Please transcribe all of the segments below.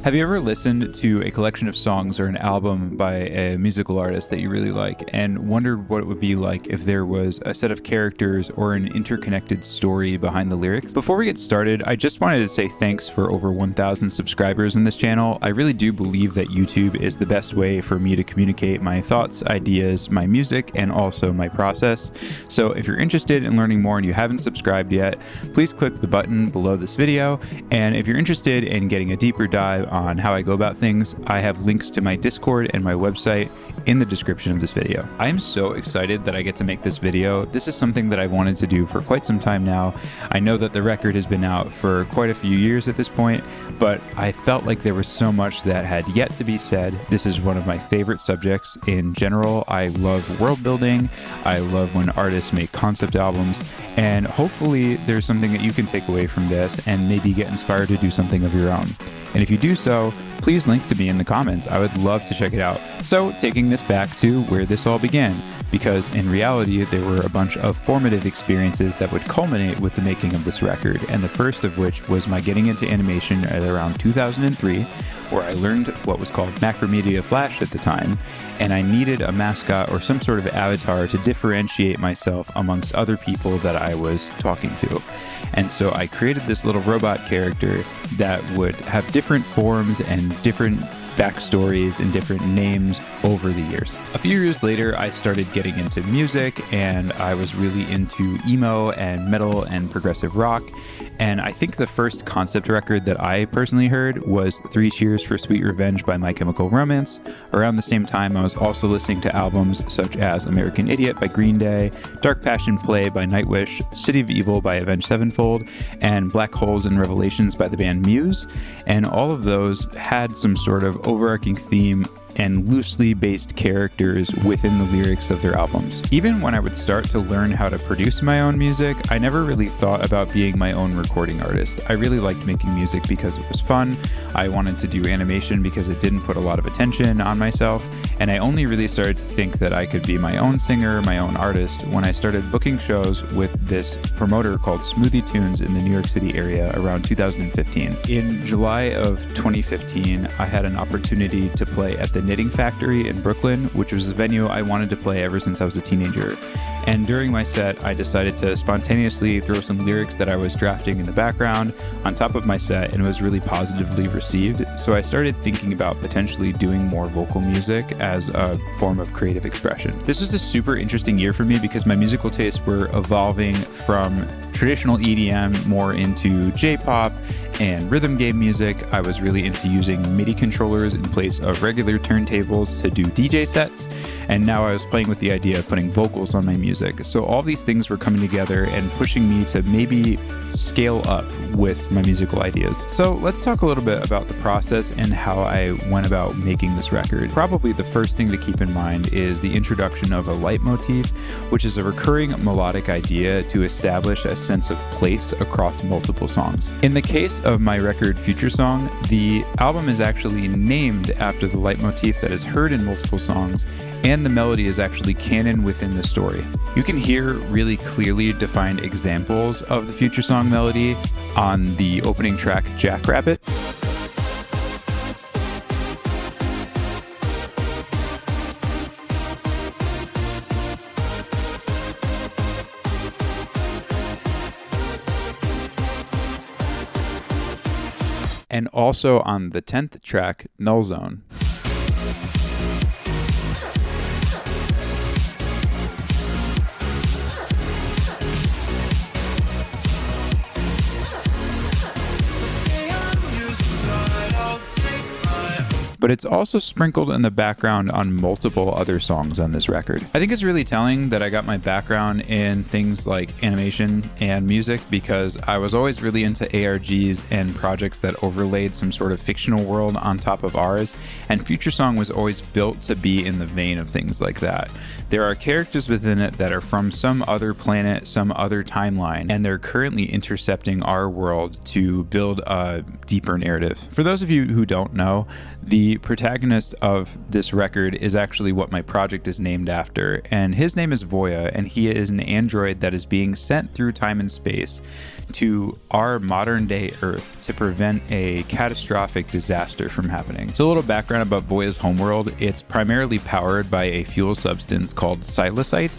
Have you ever listened to a collection of songs or an album by a musical artist that you really like and wondered what it would be like if there was a set of characters or an interconnected story behind the lyrics? Before we get started, I just wanted to say thanks for over 1,000 subscribers in this channel. I really do believe that YouTube is the best way for me to communicate my thoughts, ideas, my music, and also my process. So if you're interested in learning more and you haven't subscribed yet, please click the button below this video. And if you're interested in getting a deeper dive on how I go about things, I have links to my Discord and my website in the description of this video. I am so excited that I get to make this video. This is something that I wanted to do for quite some time now. I know that the record has been out for quite a few years at this point, but I felt like there was so much that had yet to be said. This is one of my favorite subjects in general. I love world building. I love when artists make concept albums, and hopefully there's something that you can take away from this and maybe get inspired to do something of your own. And if you do so, please link to me in the comments. I would love to check it out. So taking this back to where this all began, because in reality, there were a bunch of formative experiences that would culminate with the making of this record, and the first of which was my getting into animation at around 2003, where I learned what was called Macromedia Flash at the time, and I needed a mascot or some sort of avatar to differentiate myself amongst other people that I was talking to. And so I created this little robot character that would have different forms and different backstories and different names over the years. A few years later, I started getting into music, and I was really into emo and metal and progressive rock. And I think the first concept record that I personally heard was 3 Cheers for Sweet Revenge by My Chemical Romance. Around the same time, I was also listening to albums such as American Idiot by Green Day, Dark Passion Play by Nightwish, City of Evil by Avenged Sevenfold, and Black Holes and Revelations by the band Muse. And all of those had some sort of overarching theme and loosely based characters within the lyrics of their albums. Even when I would start to learn how to produce my own music, I never really thought about being my own recording artist. I really liked making music because it was fun. I wanted to do animation because it didn't put a lot of attention on myself, and I only really started to think that I could be my own singer, my own artist, when I started booking shows with this promoter called Smoothie Tunes in the New York City area around 2015. In July of 2015, I had an opportunity to play at the Knitting Factory in Brooklyn, which was a venue I wanted to play ever since I was a teenager. And during my set, I decided to spontaneously throw some lyrics that I was drafting in the background on top of my set, and it was really positively received. So I started thinking about potentially doing more vocal music as a form of creative expression. This was a super interesting year for me because my musical tastes were evolving from traditional EDM more into J-pop and rhythm game music. I was really into using MIDI controllers in place of regular turntables to do DJ sets, and now I was playing with the idea of putting vocals on my music. So all these things were coming together and pushing me to maybe scale up with my musical ideas. So let's talk a little bit about the process and how I went about making this record. Probably the first thing to keep in mind is the introduction of a leitmotif, which is a recurring melodic idea to establish a sense of place across multiple songs. In the case of my record Futuresong, the album is actually named after the leitmotif that is heard in multiple songs, and the melody is actually canon within the story. You can hear really clearly defined examples of the Futuresong melody on the opening track Jackrabbit. And also on the 10th track, Null Zone. But it's also sprinkled in the background on multiple other songs on this record. I think it's really telling that I got my background in things like animation and music because I was always really into ARGs and projects that overlaid some sort of fictional world on top of ours, and Futuresong was always built to be in the vein of things like that. There are characters within it that are from some other planet, some other timeline, and they're currently intercepting our world to build a deeper narrative. For those of you who don't know, the protagonist of this record is actually what my project is named after, and his name is Voya, and he is an android that is being sent through time and space to our modern day Earth to prevent a catastrophic disaster from happening. So a little background about Voya's homeworld: it's primarily powered by a fuel substance called psilocybin,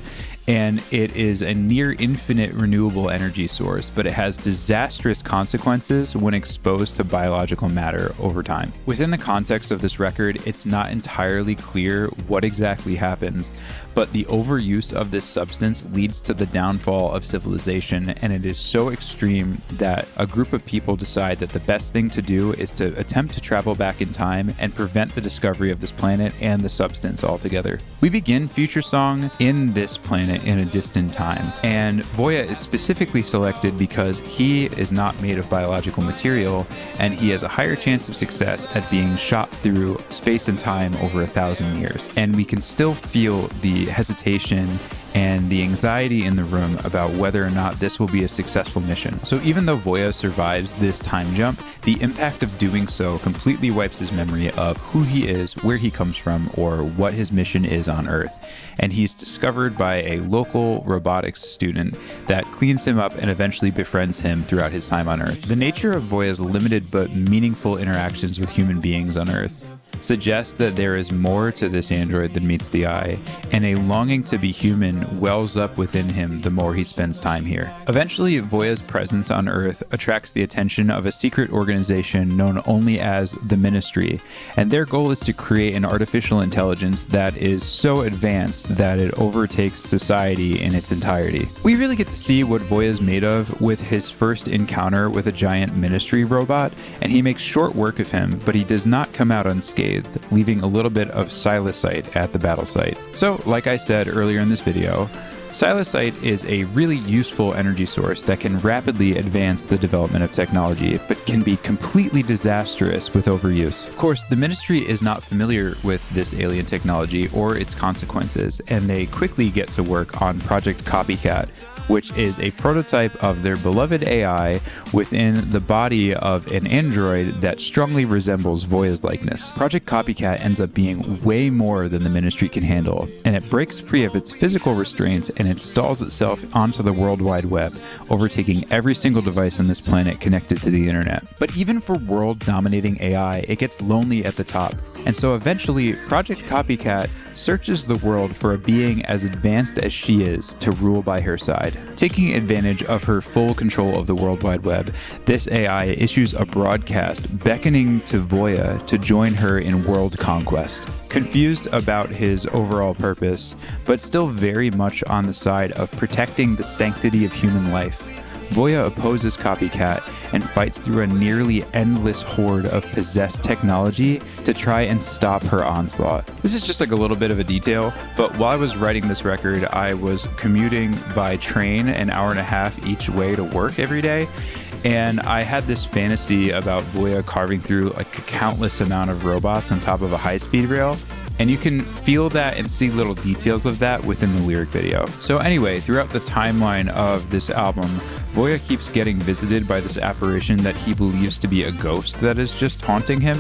and it is a near infinite renewable energy source, but it has disastrous consequences when exposed to biological matter over time. Within the context of this record, it's not entirely clear what exactly happens, but the overuse of this substance leads to the downfall of civilization, and it is so extreme that a group of people decide that the best thing to do is to attempt to travel back in time and prevent the discovery of this planet and the substance altogether. We begin Futuresong in this planet in a distant time, and Voya is specifically selected because he is not made of biological material, and he has a higher chance of success at being shot through space and time over 1,000 years. And we can still feel the hesitation and the anxiety in the room about whether or not this will be a successful mission. So even though Voya survives this time jump, the impact of doing so completely wipes his memory of who he is, where he comes from, or what his mission is on Earth. And he's discovered by a local robotics student that cleans him up and eventually befriends him throughout his time on Earth. The nature of Voya's limited but meaningful interactions with human beings on Earth suggests that there is more to this android than meets the eye, and a longing to be human wells up within him the more he spends time here. Eventually, Voya's presence on Earth attracts the attention of a secret organization known only as the Ministry, and their goal is to create an artificial intelligence that is so advanced that it overtakes society in its entirety. We really get to see what Voya's made of with his first encounter with a giant Ministry robot, and he makes short work of him, but he does not come out unscathed, leaving a little bit of psilocybin at the battle site. So, like I said earlier in this video, psilocybin is a really useful energy source that can rapidly advance the development of technology, but can be completely disastrous with overuse. Of course, the Ministry is not familiar with this alien technology or its consequences, and they quickly get to work on Project Copycat, which is a prototype of their beloved AI within the body of an android that strongly resembles Voya's likeness. Project Copycat ends up being way more than the Ministry can handle, and it breaks free of its physical restraints and installs itself onto the World Wide Web, overtaking every single device on this planet connected to the internet. But even for world-dominating AI, it gets lonely at the top, and so eventually Project Copycat searches the world for a being as advanced as she is to rule by her side. Taking advantage of her full control of the World Wide Web, this AI issues a broadcast beckoning to Voya to join her in world conquest. Confused about his overall purpose, but still very much on the side of protecting the sanctity of human life, Voya opposes Copycat and fights through a nearly endless horde of possessed technology to try and stop her onslaught. This is just like a little bit of a detail, but while I was writing this record, I was commuting by train an hour and a half each way to work every day. And I had this fantasy about Voya carving through like a countless amount of robots on top of a high-speed rail. And you can feel that and see little details of that within the lyric video. So anyway, throughout the timeline of this album, Voya keeps getting visited by this apparition that he believes to be a ghost that is just haunting him.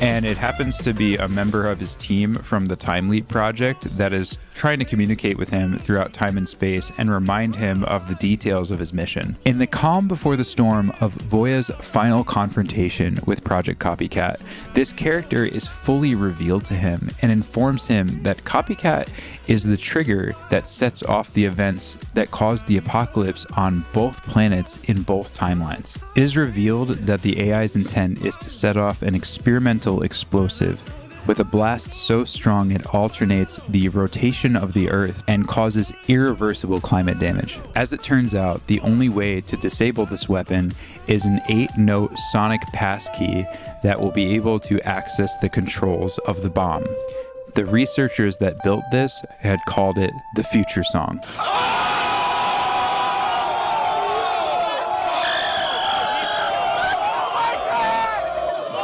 And it happens to be a member of his team from the Time Leap project that is trying to communicate with him throughout time and space and remind him of the details of his mission. In the calm before the storm of Voya's final confrontation with Project Copycat, this character is fully revealed to him and informs him that Copycat is the trigger that sets off the events that cause the apocalypse on both planets in both timelines. It is revealed that the AI's intent is to set off an experimental explosive with a blast so strong it alternates the rotation of the Earth and causes irreversible climate damage. As it turns out, the only way to disable this weapon is an 8-note sonic passkey that will be able to access the controls of the bomb. The researchers that built this had called it the Futuresong.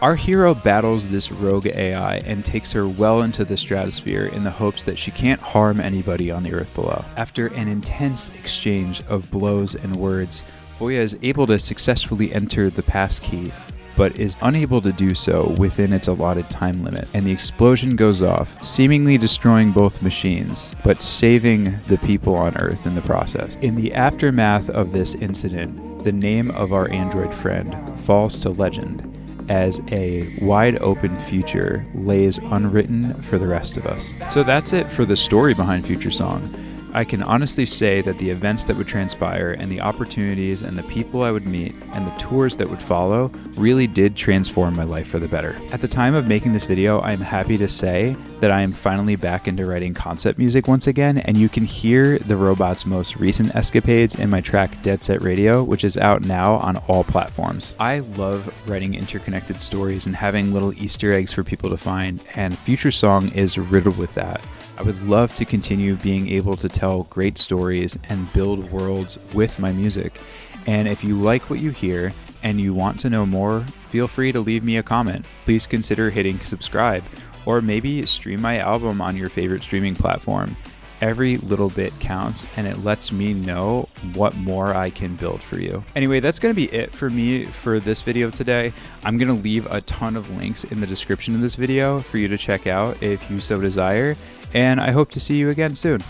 Our hero battles this rogue AI and takes her well into the stratosphere in the hopes that she can't harm anybody on the Earth below. After an intense exchange of blows and words, Voya is able to successfully enter the passkey, but is unable to do so within its allotted time limit, and the explosion goes off, seemingly destroying both machines, but saving the people on Earth in the process. In the aftermath of this incident, the name of our android friend falls to legend, as a wide open future lays unwritten for the rest of us. So that's it for the story behind Futuresong. I can honestly say that the events that would transpire and the opportunities and the people I would meet and the tours that would follow really did transform my life for the better. At the time of making this video, I'm happy to say that I am finally back into writing concept music once again, and you can hear the robot's most recent escapades in my track Dead Set Radio, which is out now on all platforms. I love writing interconnected stories and having little Easter eggs for people to find, and Futuresong is riddled with that. I would love to continue being able to tell great stories and build worlds with my music. And if you like what you hear and you want to know more, feel free to leave me a comment. Please consider hitting subscribe, or maybe stream my album on your favorite streaming platform. Every little bit counts, and it lets me know what more I can build for you. Anyway, that's going to be it for me for this video today. I'm going to leave a ton of links in the description of this video for you to check out if you so desire, and I hope to see you again soon.